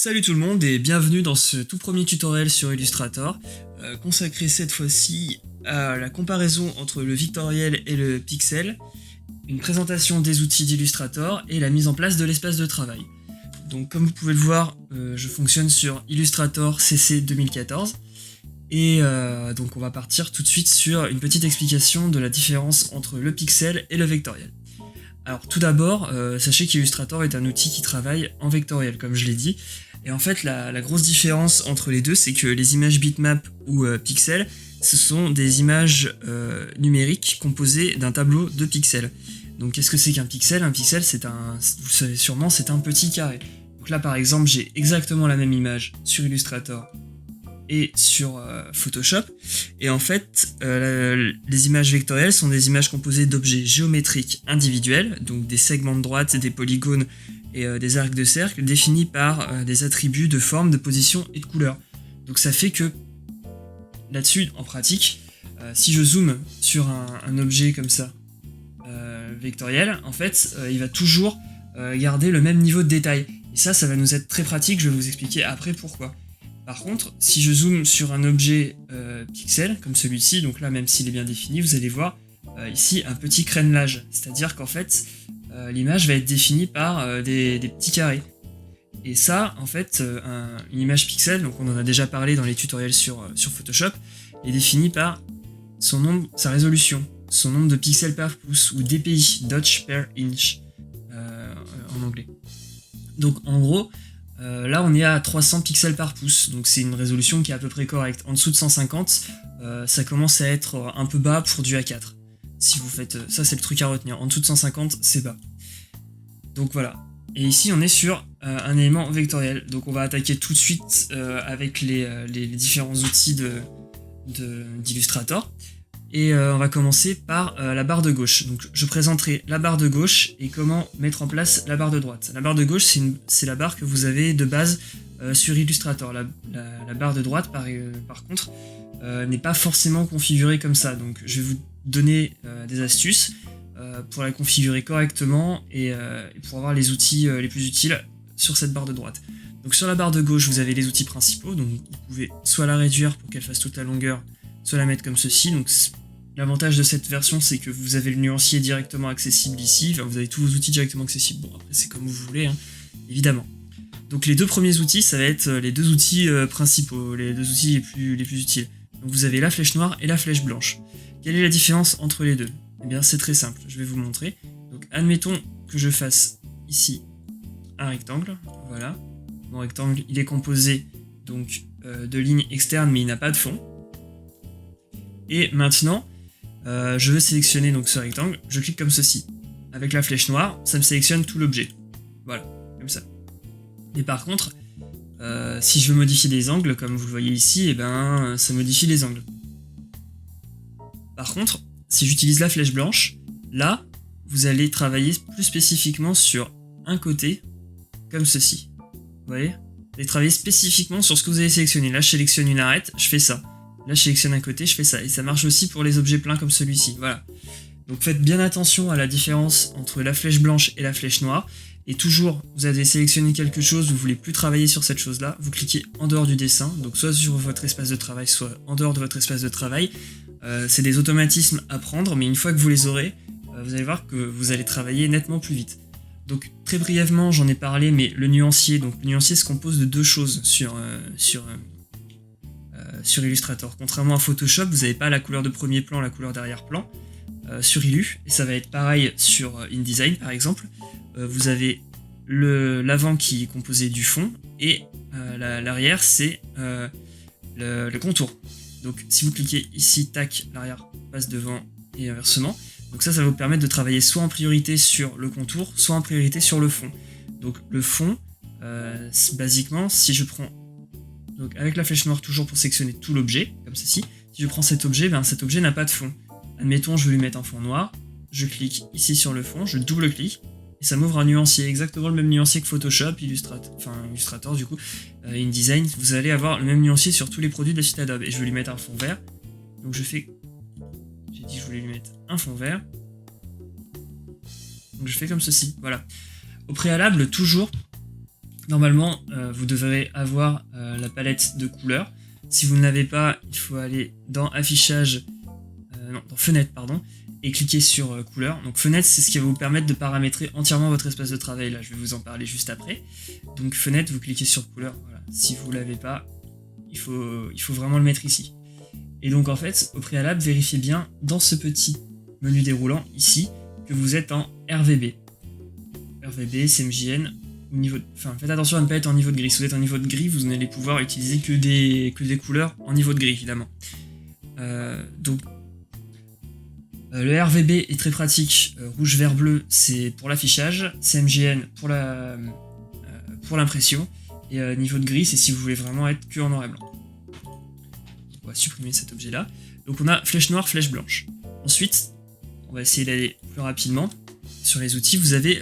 Salut tout le monde et bienvenue dans ce tout premier tutoriel sur Illustrator, consacré cette fois-ci à la comparaison entre le vectoriel et le pixel, une présentation des outils d'Illustrator et la mise en place de l'espace de travail. Donc comme vous pouvez le voir, je fonctionne sur Illustrator CC 2014 et donc on va partir tout de suite sur une petite explication de la différence entre le pixel et le vectoriel. Alors tout d'abord, sachez qu'Illustrator est un outil qui travaille en vectoriel, comme je l'ai dit. Et en fait, la grosse différence entre les deux, c'est que les images bitmap ou pixels, ce sont des images numériques composées d'un tableau de pixels. Donc qu'est-ce que c'est qu'un pixel? Un pixel, vous le savez sûrement, c'est un petit carré. Donc là, par exemple, j'ai exactement la même image sur Illustrator et sur Photoshop. Et en fait, les images vectorielles sont des images composées d'objets géométriques individuels, donc des segments de droite, des polygones et des arcs de cercle définis par des attributs de forme, de position et de couleur. Donc ça fait que là-dessus, en pratique, si je zoome sur un objet comme ça, vectoriel, en fait, il va toujours garder le même niveau de détail. Et ça va nous être très pratique, je vais vous expliquer après pourquoi. Par contre, si je zoome sur un objet pixel, comme celui-ci, donc là, même s'il est bien défini, vous allez voir ici un petit crénelage. C'est-à-dire qu'en fait, l'image va être définie par des petits carrés. Et ça, en fait, une image pixel, donc on en a déjà parlé dans les tutoriels sur Photoshop, est définie par son nombre, sa résolution, son nombre de pixels par pouce, ou dpi, Dodge per inch, en anglais. Donc en gros, là on est à 300 pixels par pouce, donc c'est une résolution qui est à peu près correcte. En dessous de 150, ça commence à être un peu bas pour du A4. Si vous faites ça, c'est le truc à retenir. En dessous de 150, c'est bas. Donc voilà. Et ici, on est sur un élément vectoriel. Donc on va attaquer tout de suite avec les différents outils d'Illustrator. Et on va commencer par la barre de gauche. Donc je présenterai la barre de gauche et comment mettre en place la barre de droite. La barre de gauche, c'est la barre que vous avez de base sur Illustrator. La barre de droite, par contre, n'est pas forcément configurée comme ça. Donc je vais vous donner des astuces pour la configurer correctement et pour avoir les outils les plus utiles sur cette barre de droite. Donc sur la barre de gauche, vous avez les outils principaux. Donc vous pouvez soit la réduire pour qu'elle fasse toute la longueur, soit la mettre comme ceci. Donc l'avantage de cette version, c'est que vous avez le nuancier directement accessible ici. Enfin, vous avez tous vos outils directement accessibles. Bon, après c'est comme vous voulez, hein, évidemment. Donc les deux premiers outils, ça va être les deux outils principaux, les deux outils les plus utiles. Donc vous avez la flèche noire et la flèche blanche. Quelle est la différence entre les deux? Eh bien c'est très simple, je vais vous montrer. Donc admettons que je fasse ici un rectangle, voilà. Mon rectangle, il est composé donc de lignes externes, mais il n'a pas de fond. Et maintenant, je veux sélectionner donc ce rectangle, je clique comme ceci. Avec la flèche noire, ça me sélectionne tout l'objet. Voilà, comme ça. Et par contre, si je veux modifier des angles, comme vous le voyez ici, eh ben, ça modifie les angles. Par contre, si j'utilise la flèche blanche, là, vous allez travailler plus spécifiquement sur un côté, comme ceci. Vous voyez? Vous allez travailler spécifiquement sur ce que vous avez sélectionné. Là, je sélectionne une arête, je fais ça. Là, je sélectionne un côté, je fais ça. Et ça marche aussi pour les objets pleins comme celui-ci. Voilà. Donc faites bien attention à la différence entre la flèche blanche et la flèche noire. Et toujours, vous avez sélectionné quelque chose, vous voulez plus travailler sur cette chose-là, vous cliquez en dehors du dessin, donc soit sur votre espace de travail, soit en dehors de votre espace de travail. C'est des automatismes à prendre, mais une fois que vous les aurez, vous allez voir que vous allez travailler nettement plus vite. Donc très brièvement, j'en ai parlé, mais le nuancier se compose de deux choses sur Illustrator. Contrairement à Photoshop, vous n'avez pas la couleur de premier plan, la couleur d'arrière-plan sur Illu, et ça va être pareil sur InDesign par exemple. Vous avez l'avant qui est composé du fond, et l'arrière c'est le contour. Donc si vous cliquez ici, tac, l'arrière passe devant et inversement. Donc ça va vous permettre de travailler soit en priorité sur le contour, soit en priorité sur le fond. Donc le fond, basiquement, si je prends donc avec la flèche noire toujours pour sélectionner tout l'objet, comme ceci, si je prends cet objet, ben cet objet n'a pas de fond. Admettons, je veux lui mettre un fond noir, je clique ici sur le fond, je double-clique, et ça m'ouvre un nuancier, exactement le même nuancier que Photoshop, Illustrator du coup, InDesign, vous allez avoir le même nuancier sur tous les produits de la suite Adobe. Et je vais lui mettre un fond vert, donc j'ai dit que je voulais lui mettre un fond vert, donc je fais comme ceci, voilà. Au préalable, toujours, Normalement, vous devrez avoir la palette de couleurs. Si vous ne l'avez pas, il faut aller dans affichage, dans fenêtre, pardon, et cliquer sur couleurs. Donc fenêtre, c'est ce qui va vous permettre de paramétrer entièrement votre espace de travail. Là, je vais vous en parler juste après. Donc fenêtre, vous cliquez sur couleurs. Voilà. Si vous l'avez pas, il faut vraiment le mettre ici. Et donc en fait, au préalable, vérifiez bien dans ce petit menu déroulant ici que vous êtes en RVB. RVB, CMJN. Faites attention à ne pas être en niveau de gris. Si vous êtes en niveau de gris, vous n'allez pouvoir utiliser que des couleurs en niveau de gris, évidemment. Le RVB est très pratique. Rouge, vert, bleu, c'est pour l'affichage. CMJN pour l'impression. Et niveau de gris, c'est si vous voulez vraiment être que en noir et blanc. On va supprimer cet objet-là. Donc on a flèche noire, flèche blanche. Ensuite, on va essayer d'aller plus rapidement. Sur les outils, vous avez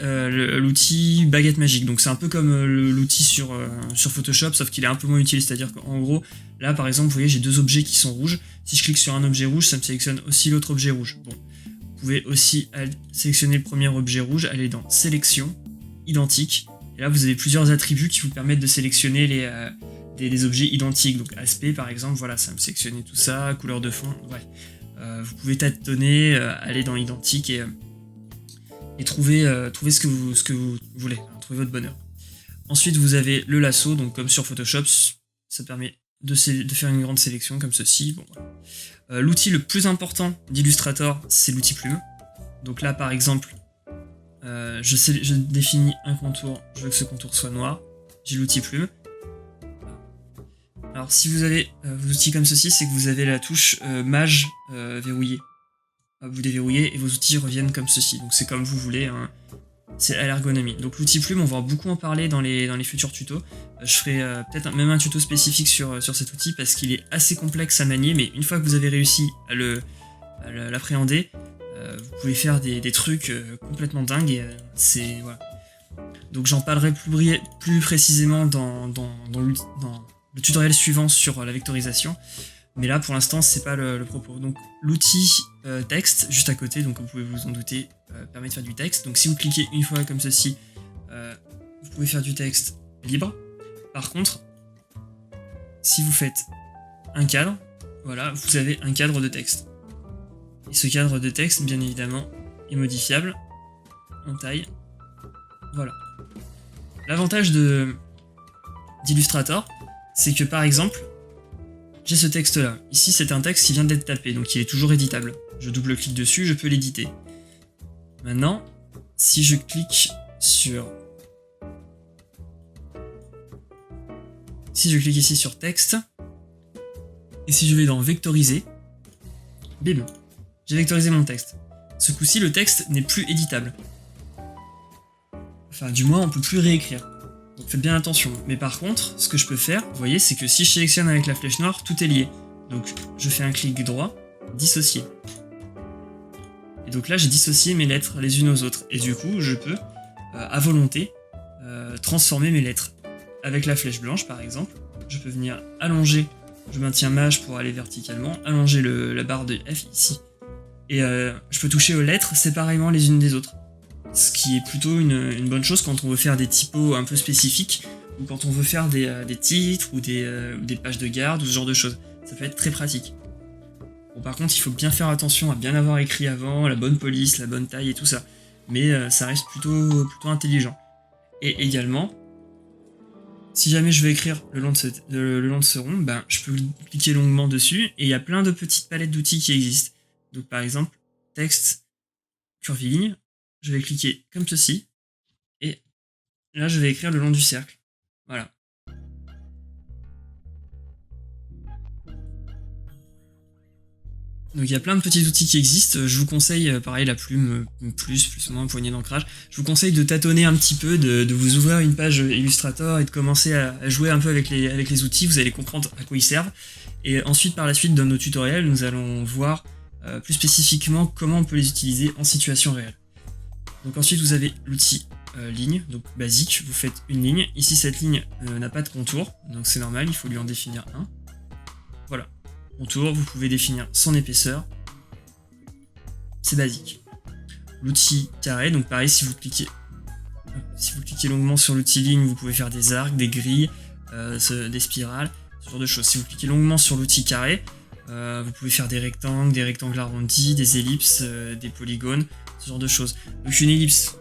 l'outil baguette magique. Donc c'est un peu comme l'outil sur Photoshop, sauf qu'il est un peu moins utile. C'est-à-dire qu'en gros, là par exemple, vous voyez, j'ai deux objets qui sont rouges. Si je clique sur un objet rouge, ça me sélectionne aussi l'autre objet rouge. Bon, vous pouvez aussi sélectionner le premier objet rouge, aller dans sélection, identique. Et là, vous avez plusieurs attributs qui vous permettent de sélectionner des objets identiques. Donc aspect par exemple, voilà, ça va me sélectionner tout ça, couleur de fond, ouais. Vous pouvez tâtonner, aller dans identique et trouver ce que vous voulez, hein, trouver votre bonheur. Ensuite, vous avez le lasso, donc comme sur Photoshop, ça permet de faire une grande sélection comme ceci. Bon, voilà. L'outil le plus important d'Illustrator, c'est l'outil plume. Donc là, par exemple, je définis un contour, je veux que ce contour soit noir, j'ai l'outil plume. Alors si vous avez vos outils comme ceci, c'est que vous avez la touche mage verrouillée. Vous déverrouillez et vos outils reviennent comme ceci. Donc c'est comme vous voulez, hein. C'est à l'ergonomie. Donc l'outil plume, on va beaucoup en parler dans les futurs tutos. Je ferai peut-être même un tuto spécifique sur cet outil parce qu'il est assez complexe à manier, mais une fois que vous avez réussi à l'appréhender, vous pouvez faire des trucs complètement dingues et voilà. Donc j'en parlerai plus précisément dans le tutoriel suivant sur la vectorisation. Mais là, pour l'instant, c'est pas le propos. Donc, l'outil texte, juste à côté, donc comme vous pouvez vous en douter, permet de faire du texte. Donc, si vous cliquez une fois comme ceci, vous pouvez faire du texte libre. Par contre, si vous faites un cadre, voilà, vous avez un cadre de texte. Et ce cadre de texte, bien évidemment, est modifiable en taille. Voilà. L'avantage d'Illustrator, c'est que par exemple, j'ai ce texte-là. Ici, c'est un texte qui vient d'être tapé, donc il est toujours éditable. Je double-clique dessus, je peux l'éditer. Maintenant, si je clique ici sur texte, et si je vais dans vectoriser, bim, j'ai vectorisé mon texte. Ce coup-ci, le texte n'est plus éditable. Enfin, du moins, on peut plus réécrire. Donc faites bien attention. Mais par contre, ce que je peux faire, vous voyez, c'est que si je sélectionne avec la flèche noire, tout est lié. Donc je fais un clic droit, dissocier. Et donc là, j'ai dissocié mes lettres les unes aux autres. Et du coup, je peux, à volonté, transformer mes lettres. Avec la flèche blanche, par exemple, je peux venir allonger, je maintiens maj pour aller verticalement, allonger la barre de F ici. Et je peux toucher aux lettres séparément les unes des autres. Ce qui est plutôt une bonne chose quand on veut faire des typos un peu spécifiques ou quand on veut faire des titres ou des pages de garde ou ce genre de choses. Ça peut être très pratique. Bon, par contre, il faut bien faire attention à bien avoir écrit avant, la bonne police, la bonne taille et tout ça. Mais ça reste plutôt intelligent. Et également, si jamais je veux écrire le long de ce rond, ben, je peux cliquer longuement dessus et il y a plein de petites palettes d'outils qui existent. Donc par exemple, texte, curviligne. Je vais cliquer comme ceci, et là je vais écrire le long du cercle. Voilà. Donc il y a plein de petits outils qui existent. Je vous conseille, pareil, la plume, plus ou moins poignée d'ancrage. Je vous conseille de tâtonner un petit peu, de vous ouvrir une page Illustrator et de commencer à jouer un peu avec les outils. Vous allez comprendre à quoi ils servent. Et ensuite, par la suite, dans nos tutoriels, nous allons voir plus spécifiquement comment on peut les utiliser en situation réelle. Donc ensuite vous avez l'outil ligne, donc basique, vous faites une ligne. Ici cette ligne n'a pas de contour, donc c'est normal, il faut lui en définir un. Voilà, contour, vous pouvez définir son épaisseur, c'est basique. L'outil carré, donc pareil, si vous cliquez Si vous cliquez longuement sur l'outil ligne, vous pouvez faire des arcs, des grilles, des spirales, ce genre de choses. Si vous cliquez longuement sur l'outil carré, vous pouvez faire des rectangles arrondis, des ellipses, des polygones, ce genre de choses. Donc une ellipse,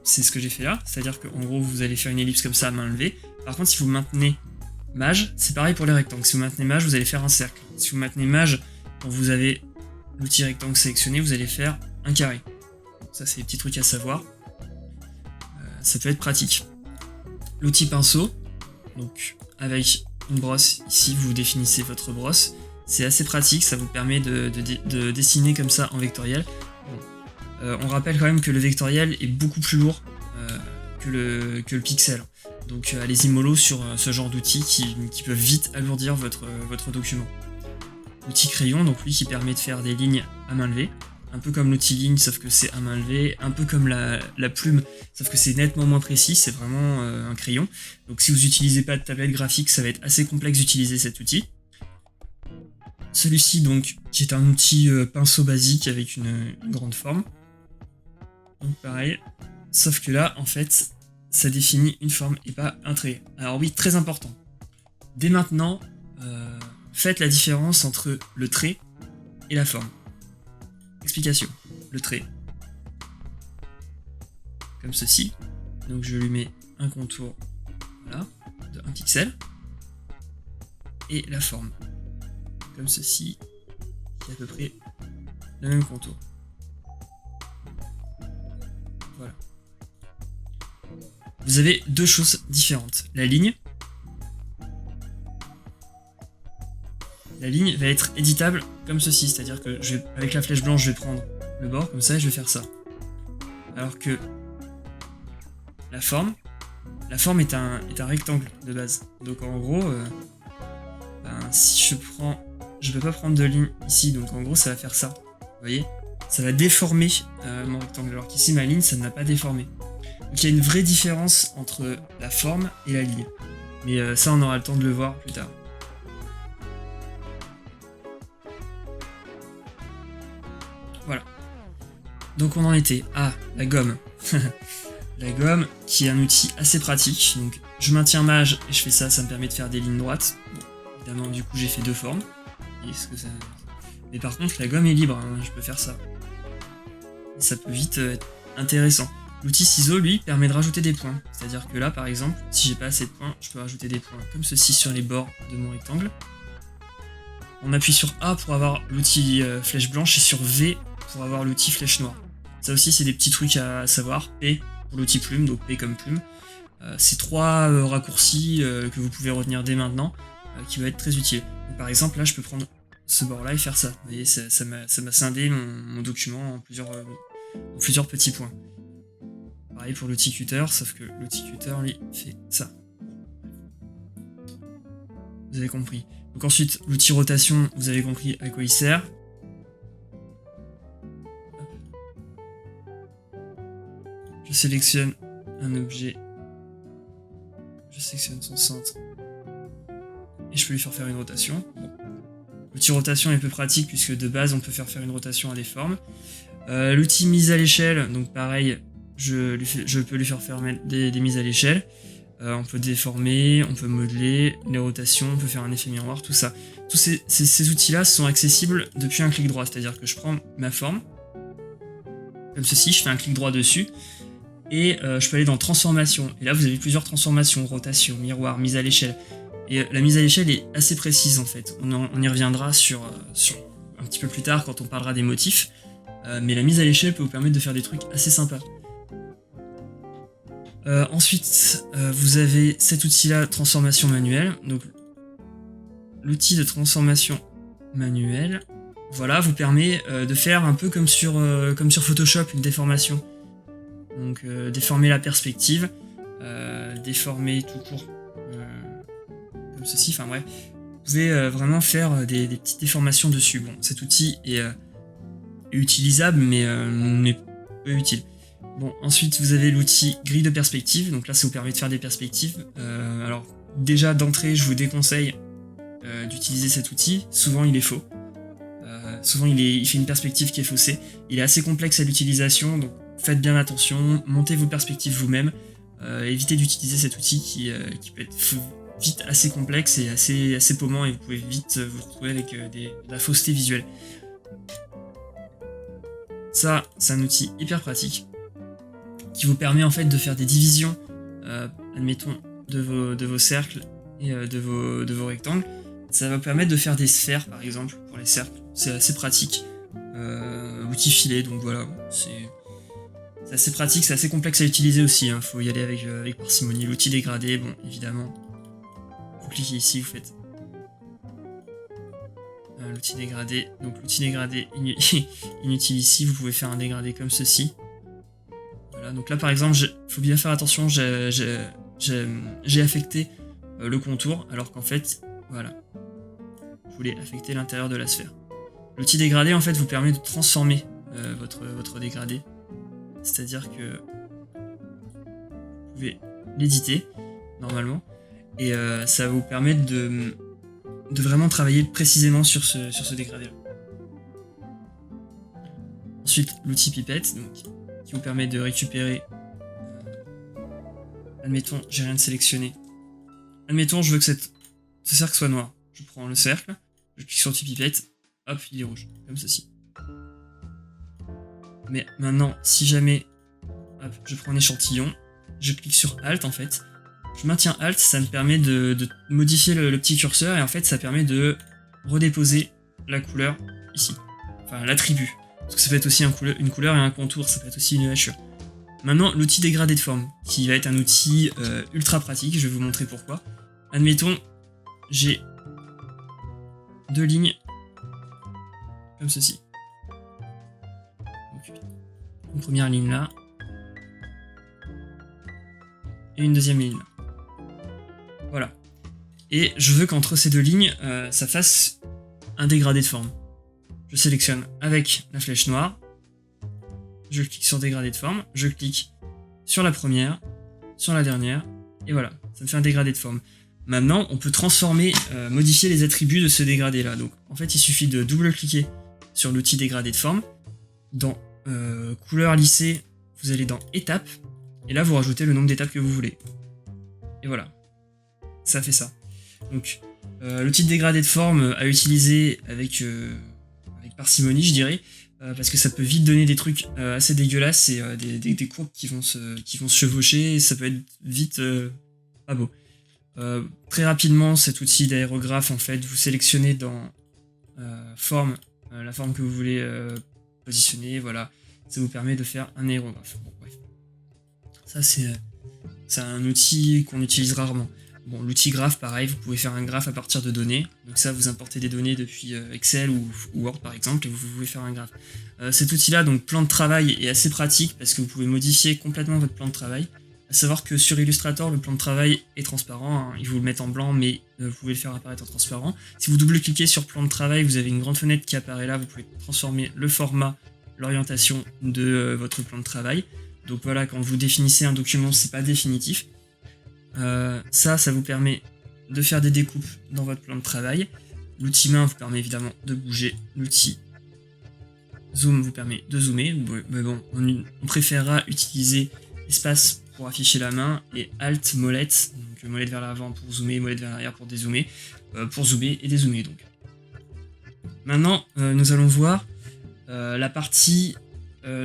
c'est ce que j'ai fait là, c'est-à-dire qu'en gros vous allez faire une ellipse comme ça à main levée. Par contre si vous maintenez mage, c'est pareil pour les rectangles. Si vous maintenez mage, vous allez faire un cercle. Si vous maintenez mage, quand vous avez l'outil rectangle sélectionné, vous allez faire un carré. Ça c'est des petits trucs à savoir. Ça peut être pratique. L'outil pinceau, donc avec une brosse, ici vous définissez votre brosse. C'est assez pratique, ça vous permet de dessiner comme ça en vectoriel. Bon. On rappelle quand même que le vectoriel est beaucoup plus lourd que le pixel. Donc allez-y mollo sur ce genre d'outils qui peuvent vite alourdir votre document. L'outil crayon, donc lui qui permet de faire des lignes à main levée. Un peu comme l'outil ligne, sauf que c'est à main levée, un peu comme la plume, sauf que c'est nettement moins précis, c'est vraiment un crayon. Donc si vous n'utilisez pas de tablette graphique, ça va être assez complexe d'utiliser cet outil. Celui-ci, donc, qui est un outil pinceau basique avec une grande forme. Donc pareil, sauf que là, en fait, ça définit une forme et pas un trait. Alors oui, très important. Dès maintenant, faites la différence entre le trait et la forme. Explication. Le trait. Comme ceci. Donc je lui mets un contour, voilà, de 1 pixel. Et la forme. Comme ceci, qui est à peu près le même contour. Voilà. Vous avez deux choses différentes. La ligne va être éditable comme ceci, c'est-à-dire que avec la flèche blanche, je vais prendre le bord comme ça et je vais faire ça. Alors que la forme est un rectangle de base. Donc en gros, si je peux pas prendre de ligne ici, donc en gros ça va faire ça. Vous voyez, ça va déformer mon rectangle, alors qu'ici ma ligne ça ne l'a pas déformé. Donc il y a une vraie différence entre la forme et la ligne. Mais ça on aura le temps de le voir plus tard. Voilà. Donc on en était à la gomme. La gomme qui est un outil assez pratique. Donc je maintiens mage et je fais ça, ça me permet de faire des lignes droites. Bon, évidemment du coup j'ai fait deux formes. Mais par contre la gomme est libre, hein, je peux faire ça. Et ça peut vite être intéressant. L'outil ciseau lui permet de rajouter des points. C'est-à-dire que là par exemple, si j'ai pas assez de points, je peux rajouter des points comme ceci sur les bords de mon rectangle. On appuie sur A pour avoir l'outil flèche blanche et sur V pour avoir l'outil flèche noire. Ça aussi c'est des petits trucs à savoir. P pour l'outil plume, donc P comme plume. C'est trois raccourcis que vous pouvez retenir dès maintenant, qui va être très utile. Donc, par exemple là je peux prendre ce bord là et faire ça. Vous voyez, ça m'a scindé mon document en plusieurs petits points. Pareil pour l'outil cutter, sauf que l'outil cutter lui fait ça. Vous avez compris. Donc ensuite, l'outil rotation, vous avez compris à quoi il sert. Je sélectionne un objet. Je sélectionne son centre. Et je peux lui faire une rotation. Bon. L'outil rotation est peu pratique puisque de base on peut faire une rotation à des formes. L'outil mise à l'échelle, donc pareil, je peux lui faire des mises à l'échelle. On peut déformer, on peut modeler, les rotations, on peut faire un effet miroir, tout ça. Tous ces outils-là sont accessibles depuis un clic droit, c'est-à-dire que je prends ma forme, comme ceci, je fais un clic droit dessus, et je peux aller dans transformation. Et là, vous avez plusieurs transformations, rotation, miroir, mise à l'échelle. Et la mise à l'échelle est assez précise en fait. On y reviendra sur un petit peu plus tard quand on parlera des motifs. Mais la mise à l'échelle peut vous permettre de faire des trucs assez sympas. Ensuite, vous avez cet outil-là, transformation manuelle. Donc, l'outil de transformation manuelle, voilà, vous permet de faire un peu comme sur Photoshop, une déformation. Donc, déformer la perspective, déformer tout court, comme ceci. Enfin bref, vous pouvez vraiment faire des petites déformations dessus. Bon, cet outil est utilisable, mais n'est peu utile. Bon, ensuite vous avez l'outil grille de perspective, donc là ça vous permet de faire des perspectives. Alors déjà d'entrée je vous déconseille d'utiliser cet outil, souvent il est faux. Souvent il fait une perspective qui est faussée. Il est assez complexe à l'utilisation, donc faites bien attention, montez vos perspectives vous-même. évitez d'utiliser cet outil qui peut être vite assez complexe et assez paumant, et vous pouvez vite vous retrouver avec de la fausseté visuelle. Ça, c'est un outil hyper pratique qui vous permet en fait de faire des divisions, admettons, de vos cercles et de vos rectangles. Ça va vous permettre de faire des sphères, par exemple, pour les cercles. C'est assez pratique. Outil filet, donc voilà, c'est assez pratique, c'est assez complexe à utiliser aussi, hein. Faut y aller avec parcimonie. L'outil dégradé, bon, évidemment, vous cliquez ici, vous faites l'outil dégradé. Donc l'outil dégradé inutile ici, vous pouvez faire un dégradé comme ceci. Voilà, donc là par exemple, faut bien faire attention, j'ai affecté le contour, alors qu'en fait, voilà, je voulais affecter l'intérieur de la sphère. L'outil dégradé en fait vous permet de transformer votre dégradé, c'est-à-dire que vous pouvez l'éditer normalement, et ça va vous permettre de vraiment travailler précisément sur ce dégradé là. Ensuite l'outil pipette, donc, qui vous permet de récupérer, admettons j'ai rien de sélectionné, admettons je veux que ce cercle soit noir, je prends le cercle, je clique sur l'outil pipette, hop il est rouge, comme ceci. Mais maintenant si jamais hop, je prends un échantillon, je clique sur Alt en fait, je maintiens Alt, ça me permet de modifier le petit curseur, et en fait ça permet de redéposer la couleur ici, enfin l'attribut, parce que ça peut être aussi une couleur et un contour, ça peut être aussi une hachure. Maintenant l'outil dégradé de forme, qui va être un outil ultra pratique, je vais vous montrer pourquoi. Admettons, j'ai deux lignes comme ceci. Donc, une première ligne là, et une deuxième ligne là. Voilà. Et je veux qu'entre ces deux lignes, ça fasse un dégradé de forme. Je sélectionne avec la flèche noire, je clique sur dégradé de forme, je clique sur la première, sur la dernière, et voilà, ça me fait un dégradé de forme. Maintenant, on peut transformer, modifier les attributs de ce dégradé là. Donc en fait, il suffit de double-cliquer sur l'outil dégradé de forme. Dans couleur lissée, vous allez dans étapes, et là vous rajoutez le nombre d'étapes que vous voulez. Et voilà, ça fait ça. Donc l'outil de dégradé de forme à utiliser avec parcimonie, je dirais, parce que ça peut vite donner des trucs assez dégueulasses et des courbes qui vont se chevaucher, et ça peut être vite pas beau. Très rapidement, cet outil d'aérographe, en fait, vous sélectionnez dans forme, la forme que vous voulez positionner, voilà, ça vous permet de faire un aérographe. Bon, bref. Ça, c'est un outil qu'on utilise rarement. Bon, l'outil graphe, pareil, vous pouvez faire un graphe à partir de données. Donc ça, vous importez des données depuis Excel ou Word, par exemple, et vous pouvez faire un graphe. Cet outil-là, donc plan de travail, est assez pratique parce que vous pouvez modifier complètement votre plan de travail. À savoir que sur Illustrator, le plan de travail est transparent, hein. Ils vous le mettent en blanc, mais vous pouvez le faire apparaître en transparent. Si vous double-cliquez sur plan de travail, vous avez une grande fenêtre qui apparaît là, vous pouvez transformer le format, l'orientation de votre plan de travail. Donc voilà, quand vous définissez un document, c'est pas définitif. Ça vous permet de faire des découpes dans votre plan de travail. L'outil main vous permet évidemment de bouger. L'outil zoom vous permet de zoomer. Mais bon, on préférera utiliser espace pour afficher la main et Alt molette. Donc molette vers l'avant pour zoomer, molette vers l'arrière pour dézoomer. Pour zoomer et dézoomer donc. Maintenant, nous allons voir la partie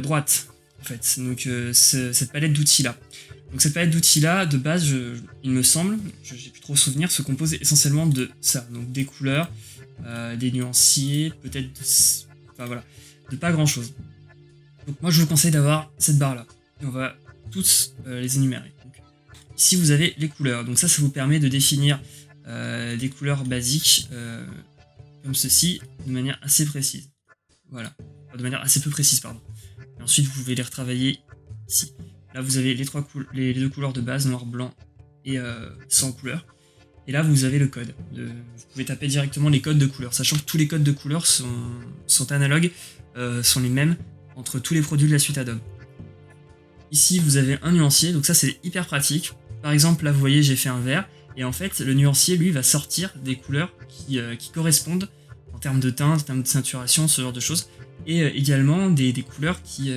droite. En fait, donc cette palette d'outils là. Donc cette palette d'outils là, de base, il me semble, j'ai plus trop souvenir, se compose essentiellement de ça, donc des couleurs, des nuanciers, peut-être, enfin voilà, de pas grand chose. Donc moi je vous conseille d'avoir cette barre là, et on va tous les énumérer. Donc, ici vous avez les couleurs, donc ça vous permet de définir des couleurs basiques comme ceci, de manière assez précise. Voilà, de manière assez peu précise, pardon. Et ensuite, vous pouvez les retravailler ici. Là, vous avez les deux couleurs de base, noir, blanc et sans couleur. Et là, vous avez le code. Vous pouvez taper directement les codes de couleurs, sachant que tous les codes de couleurs sont analogues, sont les mêmes entre tous les produits de la suite Adobe. Ici, vous avez un nuancier, donc ça, c'est hyper pratique. Par exemple, là, vous voyez, j'ai fait un vert, et en fait, le nuancier, lui, va sortir des couleurs qui correspondent en termes de teinte, en termes de saturation, ce genre de choses, et également des couleurs qui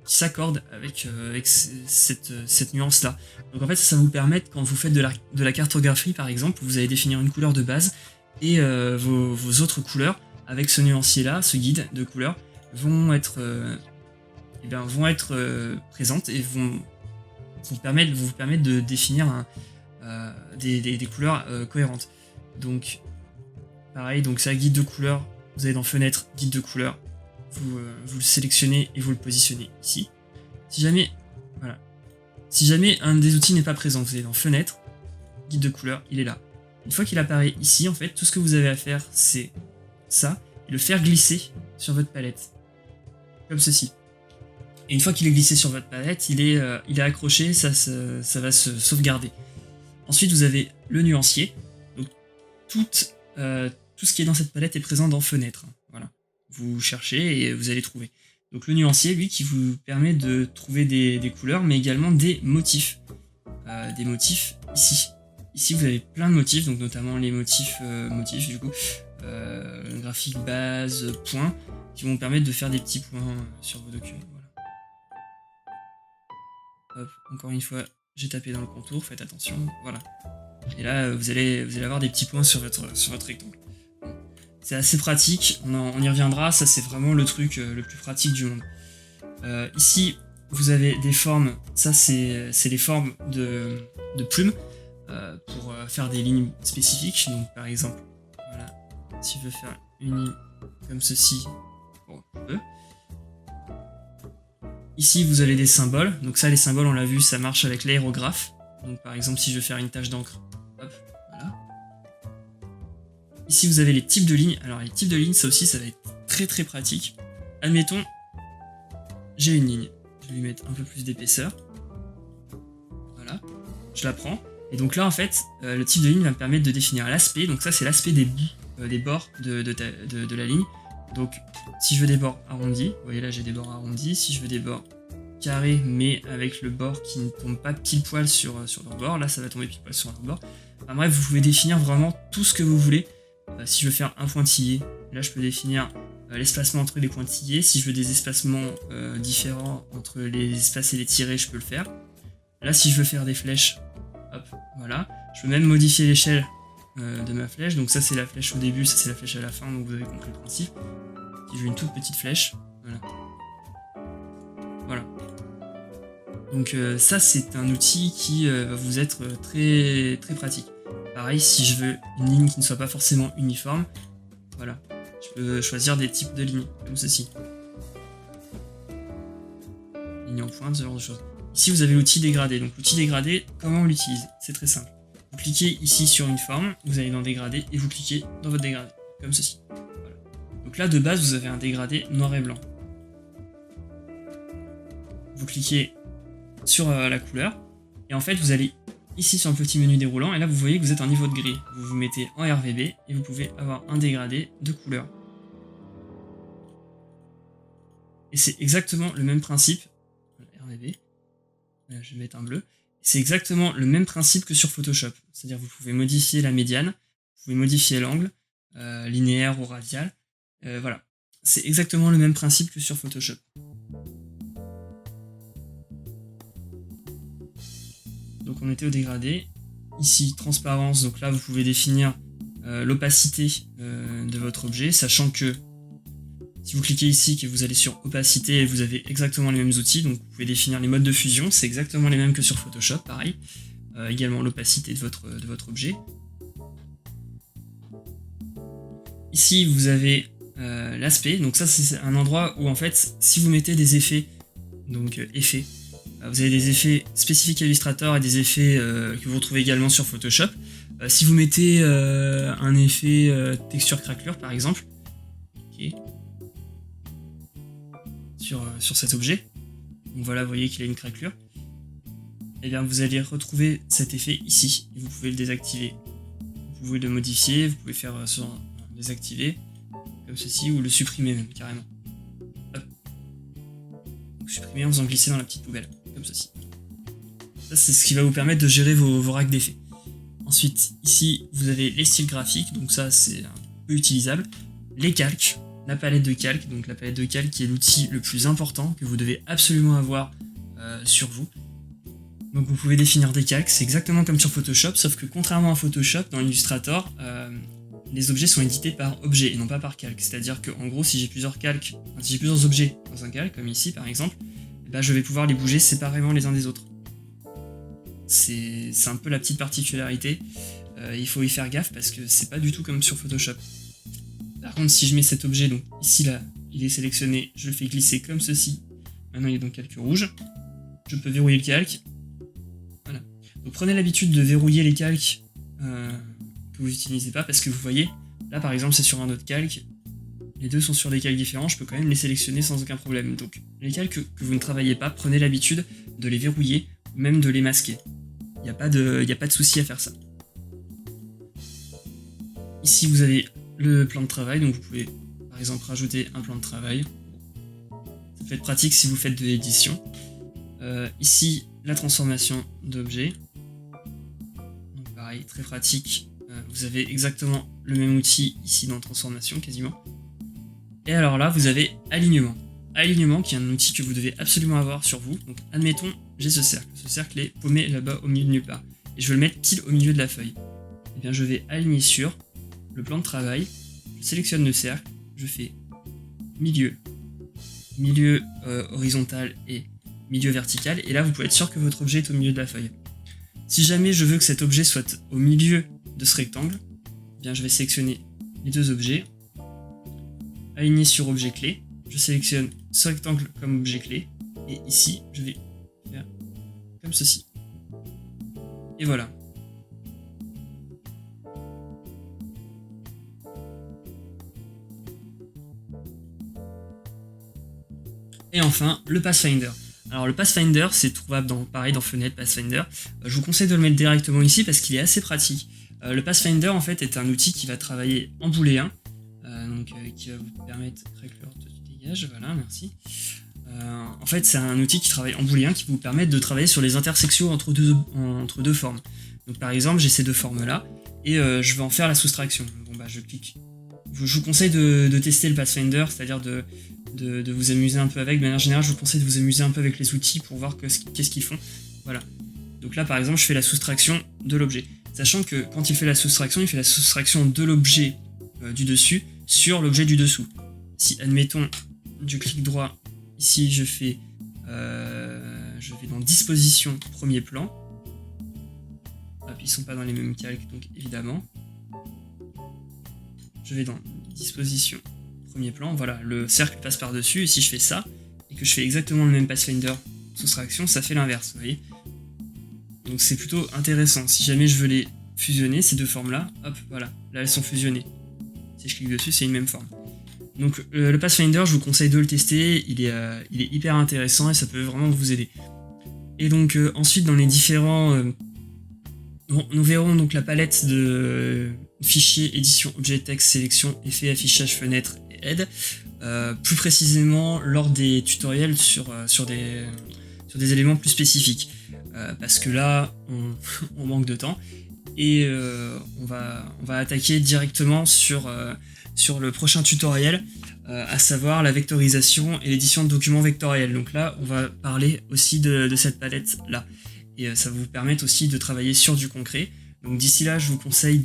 s'accorde avec, cette nuance-là. Donc en fait, ça vous permet, quand vous faites de la cartographie par exemple, vous allez définir une couleur de base et vos autres couleurs, avec ce nuancier-là, ce guide de couleurs, vont être, présentes et vont vous permettre de définir des couleurs cohérentes. Donc pareil, donc c'est un guide de couleurs, vous allez dans fenêtre, guide de couleurs, vous le sélectionnez et vous le positionnez ici. Si jamais un des outils n'est pas présent, vous allez dans fenêtre, guide de couleurs, il est là. Une fois qu'il apparaît ici, en fait, tout ce que vous avez à faire, c'est ça, et le faire glisser sur votre palette, comme ceci. Et une fois qu'il est glissé sur votre palette, il est accroché, ça va se sauvegarder. Ensuite, vous avez le nuancier. Donc, tout ce qui est dans cette palette est présent dans fenêtre. Voilà. Vous cherchez et vous allez trouver. Donc le nuancier, lui, qui vous permet de trouver des couleurs, mais également des motifs. Des motifs ici. Ici, vous avez plein de motifs, donc notamment les motifs du coup, graphique base, points, qui vont vous permettre de faire des petits points sur vos documents. Voilà. Hop, encore une fois, j'ai tapé dans le contour, faites attention, voilà. Et là, vous allez avoir des petits points sur votre rectangle. C'est assez pratique, on y reviendra, ça c'est vraiment le truc le plus pratique du monde. Ici, vous avez des formes, ça c'est les formes de plumes pour faire des lignes spécifiques. Donc par exemple, voilà, si je veux faire une ligne comme ceci, bon, je peux. Ici, vous avez des symboles, donc ça les symboles, on l'a vu, ça marche avec l'aérographe. Donc par exemple, si je veux faire une tache d'encre, hop, voilà. Ici, vous avez les types de lignes. Alors les types de lignes, ça aussi, ça va être très très pratique. Admettons, j'ai une ligne. Je vais lui mettre un peu plus d'épaisseur. Voilà, je la prends. Et donc là, en fait, le type de ligne va me permettre de définir l'aspect. Donc ça, c'est l'aspect des bouts, des bords de la ligne. Donc, si je veux des bords arrondis, vous voyez là, j'ai des bords arrondis. Si je veux des bords carrés, mais avec le bord qui ne tombe pas pile poil sur leur bord, là, ça va tomber pile poil sur leur bord. Enfin, bref, vous pouvez définir vraiment tout ce que vous voulez. Si je veux faire un pointillé, là, je peux définir l'espacement entre les pointillés. Si je veux des espacements différents entre les espaces et les tirés, je peux le faire. Là, si je veux faire des flèches, hop, voilà. Je peux même modifier l'échelle de ma flèche. Donc ça, c'est la flèche au début, ça, c'est la flèche à la fin. Donc vous avez compris le principe. Si je veux une toute petite flèche, voilà. Voilà. Donc ça, c'est un outil qui va vous être très, très pratique. Pareil, si je veux une ligne qui ne soit pas forcément uniforme, voilà. Je peux choisir des types de lignes, comme ceci. Ligne en pointe, ce genre de choses. Ici, vous avez l'outil dégradé. Donc l'outil dégradé, comment on l'utilise? C'est très simple. Vous cliquez ici sur une forme, vous allez dans dégradé, et vous cliquez dans votre dégradé, comme ceci. Voilà. Donc là, de base, vous avez un dégradé noir et blanc. Vous cliquez sur la couleur, et en fait, vous allez ici sur le petit menu déroulant, et là, vous voyez que vous êtes en niveau de gris. Vous vous mettez en RVB, et vous pouvez avoir un dégradé de couleur. Et c'est exactement le même principe. RVB. Là, je vais mettre un bleu. C'est exactement le même principe que sur Photoshop. C'est-à-dire vous pouvez modifier la médiane, vous pouvez modifier l'angle, linéaire ou radial. Voilà. C'est exactement le même principe que sur Photoshop. Donc on était au dégradé. Ici, transparence. Donc là, vous pouvez définir l'opacité de votre objet, sachant que si vous cliquez ici, que vous allez sur opacité, vous avez exactement les mêmes outils, donc vous pouvez définir les modes de fusion, c'est exactement les mêmes que sur Photoshop, pareil. Également l'opacité de votre objet. Ici, vous avez l'aspect, donc ça c'est un endroit où en fait, si vous mettez des effets, donc effets, vous avez des effets spécifiques à Illustrator et des effets que vous retrouvez également sur Photoshop. Si vous mettez un effet texture craquelure par exemple, okay, sur cet objet, donc voilà, vous voyez qu'il a une craquelure, et bien vous allez retrouver cet effet ici, et vous pouvez le désactiver. Vous pouvez le modifier, vous pouvez faire désactiver, comme ceci, ou le supprimer même, carrément. Hop. Donc, supprimer en faisant glisser dans la petite poubelle, comme ceci. Ça, c'est ce qui va vous permettre de gérer vos racks d'effets. Ensuite, ici, vous avez les styles graphiques, donc ça, c'est un peu utilisable. Les calques, la palette de calque. Donc la palette de calque qui est l'outil le plus important que vous devez absolument avoir sur vous. Donc vous pouvez définir des calques, c'est exactement comme sur Photoshop, sauf que contrairement à Photoshop, dans Illustrator, les objets sont édités par objet et non pas par calque. C'est-à-dire qu'en gros, si j'ai plusieurs objets dans un calque, comme ici par exemple, je vais pouvoir les bouger séparément les uns des autres. C'est un peu la petite particularité, il faut y faire gaffe parce que c'est pas du tout comme sur Photoshop. Par contre, si je mets cet objet, donc ici là, il est sélectionné, je le fais glisser comme ceci, maintenant il est dans le calque rouge, je peux verrouiller le calque. Voilà. Donc prenez l'habitude de verrouiller les calques que vous n'utilisez pas, parce que vous voyez, là par exemple c'est sur un autre calque, les deux sont sur des calques différents, je peux quand même les sélectionner sans aucun problème. Donc les calques que vous ne travaillez pas, prenez l'habitude de les verrouiller, ou même de les masquer. Il n'y a pas de souci à faire ça. Ici vous avez le plan de travail, donc vous pouvez par exemple rajouter un plan de travail. Ça peut être pratique si vous faites de l'édition. Ici, la transformation d'objets. Donc pareil, très pratique. Vous avez exactement le même outil ici dans transformation quasiment. Et alors là, vous avez alignement. Alignement qui est un outil que vous devez absolument avoir sur vous. Donc admettons, j'ai ce cercle. Ce cercle est paumé là-bas au milieu de nulle part. Et je veux le mettre pile au milieu de la feuille. Et bien je vais aligner sur le plan de travail. Je sélectionne le cercle. Je fais milieu horizontal et milieu vertical. Et là, vous pouvez être sûr que votre objet est au milieu de la feuille. Si jamais je veux que cet objet soit au milieu de ce rectangle, eh bien je vais sélectionner les deux objets, aligner sur objet clé, je sélectionne ce rectangle comme objet clé, et ici je vais faire comme ceci. Et voilà. Et enfin, le Pathfinder. Alors le Pathfinder, c'est trouvable pareil dans Fenêtre Pathfinder. Je vous conseille de le mettre directement ici parce qu'il est assez pratique. Le Pathfinder en fait est un outil qui va travailler en booléen, qui va vous permettre... Règleur de dégage, voilà, merci. En fait c'est un outil qui travaille en booléen qui va vous permettre de travailler sur les intersections entre deux formes. Donc par exemple j'ai ces deux formes là et je vais en faire la soustraction. Bon je clique. Je vous conseille de tester le Pathfinder, c'est-à-dire de vous amuser un peu avec. De manière générale, je vous conseille de vous amuser un peu avec les outils pour voir qu'est-ce qu'ils font. Voilà. Donc là, par exemple, je fais la soustraction de l'objet. Sachant que quand il fait la soustraction de l'objet du dessus sur l'objet du dessous. Si, admettons, je clique droit, ici je vais dans disposition, premier plan. Hop, ils sont pas dans les mêmes calques, donc évidemment. Je vais dans disposition, premier plan, voilà, le cercle passe par-dessus, et si je fais ça, et que je fais exactement le même Pathfinder soustraction, ça fait l'inverse, vous voyez. Donc c'est plutôt intéressant. Si jamais je veux les fusionner, ces deux formes-là, hop, voilà, là elles sont fusionnées. Si je clique dessus, c'est une même forme. Donc le Pathfinder, je vous conseille de le tester, il est hyper intéressant et ça peut vraiment vous aider. Et donc ensuite, dans les différents... nous verrons donc la palette de fichiers, édition, objet, texte, sélection, effet, affichage, fenêtre et aide. Plus précisément lors des tutoriels sur des éléments plus spécifiques. Parce que là, on manque de temps. Et on va attaquer directement sur le prochain tutoriel, à savoir la vectorisation et l'édition de documents vectoriels. Donc là, on va parler aussi de cette palette-là. Et ça va vous permettre aussi de travailler sur du concret. Donc d'ici là, je vous conseille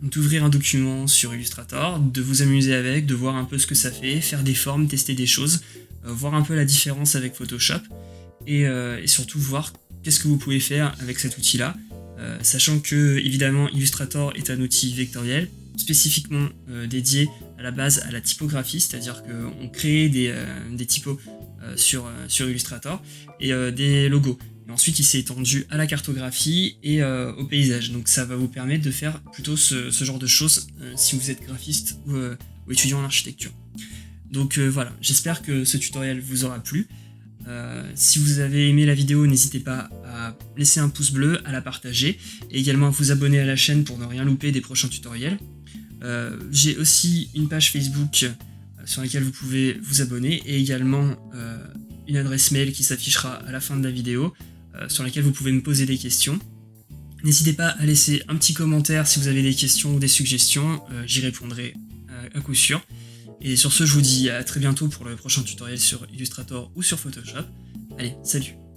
d'ouvrir un document sur Illustrator, de vous amuser avec, de voir un peu ce que ça fait, faire des formes, tester des choses, voir un peu la différence avec Photoshop, et surtout voir qu'est-ce que vous pouvez faire avec cet outil-là, sachant que évidemment Illustrator est un outil vectoriel, spécifiquement dédié à la base à la typographie, c'est-à-dire qu'on crée des typos sur Illustrator et des logos. Et ensuite, il s'est étendu à la cartographie et au paysage. Donc ça va vous permettre de faire plutôt ce genre de choses si vous êtes graphiste ou étudiant en architecture. Donc voilà, j'espère que ce tutoriel vous aura plu. Si vous avez aimé la vidéo, n'hésitez pas à laisser un pouce bleu, à la partager et également à vous abonner à la chaîne pour ne rien louper des prochains tutoriels. J'ai aussi une page Facebook sur laquelle vous pouvez vous abonner et également une adresse mail qui s'affichera à la fin de la vidéo sur laquelle vous pouvez me poser des questions. N'hésitez pas à laisser un petit commentaire si vous avez des questions ou des suggestions, j'y répondrai à coup sûr. Et sur ce, je vous dis à très bientôt pour le prochain tutoriel sur Illustrator ou sur Photoshop. Allez, salut!